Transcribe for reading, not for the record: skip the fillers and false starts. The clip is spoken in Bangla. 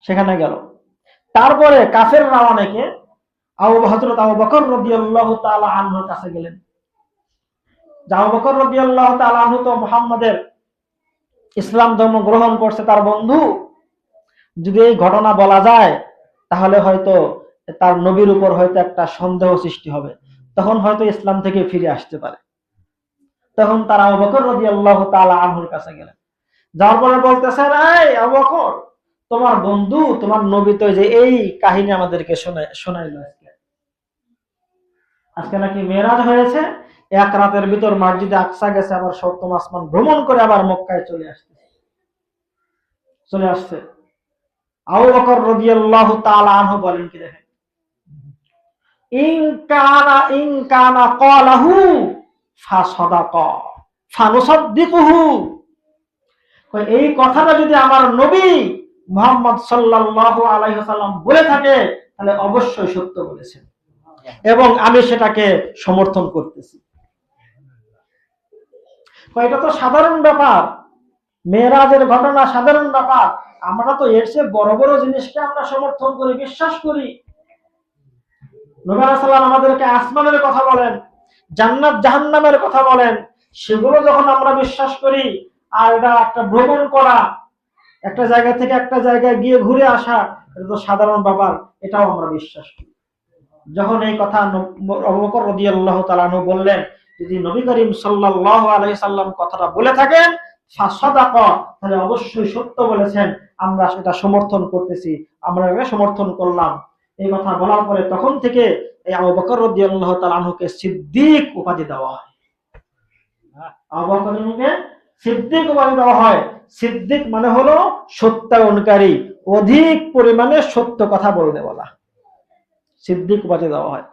সেখানে গেল। তারপরে কাফেররা অনেকে হযরত আবু বকর রাদিয়াল্লাহু তাআলা আনহুর কাছে গেলেন। আবু বকর রাদিয়াল্লাহু তাআলা আনহু তো মুহাম্মাদের ইসলাম ধর্ম গ্রহণ করছে, তার বন্ধু। যদি এই ঘটনা বলা যায় তাহলে হয়তো তার নবীর উপর হয়তো একটা সন্দেহ সৃষ্টি হবে, তখন হয়তো ইসলাম থেকে ফিরে আসতে পারে। তখন তারা আবু বকর রাদিয়াল্লাহু তাআলা আনহুর কাছে গেলেন। যার পরে বলতেছেন, এই আবু বকর, তোমার বন্ধু তোমার নবী তো যে এই কাহিনী আমাদেরকে শোনাইল আজকে নাকি মেরাজ হয়েছে, এক রাতের ভিতর মসজিদে আকসা গেছে, আবার সপ্তম আসমান ভ্রমণ করে আবার মক্কায় চলে আসছে। আবু বকর রাদিয়াল্লাহু তাআলা আনহু বলেন কি, দেখেন, ইন কানা ক্বালাহু ফাসাদাকা ফানুসাদ্দিকুহু। এই কথাটা যদি আমার নবী মুহাম্মদ সাল্লাল্লাহু আলাইহি ওয়াসাল্লাম বলে থাকে তাহলে অবশ্যই সত্য বলেছেন এবং আমি সেটাকে সমর্থন করতেছি। এটা তো সাধারণ ব্যাপার, মেরাজের ঘটনা সাধারণ ব্যাপার। আমরা তো এর চেয়ে বড় বড় জিনিসকে আমরা সমর্থন করি, বিশ্বাস করি। নবী আলাইহিস সালাম আমাদেরকে আসমানের কথা বলেন, জান্নাত জাহান্নামের কথা বলেন, সেগুলো যখন আমরা বিশ্বাস করি, আর এটা একটা ভ্রমণ করা, একটা জায়গা থেকে একটা জায়গায় গিয়ে ঘুরে আসা, এটা তো সাধারণ ব্যাপার, এটাও আমরা বিশ্বাস করি। যখন এই কথা আবু বকর রাদিয়াল্লাহু তাআলা আনহু বললেন, যদি নবী করিম সাল্লাল্লাহু আলাইহি সাল্লাম কথাটা বলে থাকেন ফাসাদাকা, তাহলে অবশ্যই সত্য বলেছেন, আমরা সেটা সমর্থন করতেছি, আমরা এটা সমর্থন করলাম। এই কথা বলার পরে তখন থেকে এই আবু বকর রাদিয়াল্লাহু তাআলা আনহুকে সিদ্দিক উপাধি দেওয়া হয়। আবু বকরকে সিদ্দিক উপাধি দেওয়া হয়। সিদ্দিক মানে হলো সত্যায়নকারী, অধিক পরিমাণে সত্য কথা বলতে বলা, সিদ্দিক উপাধি দেওয়া হয়।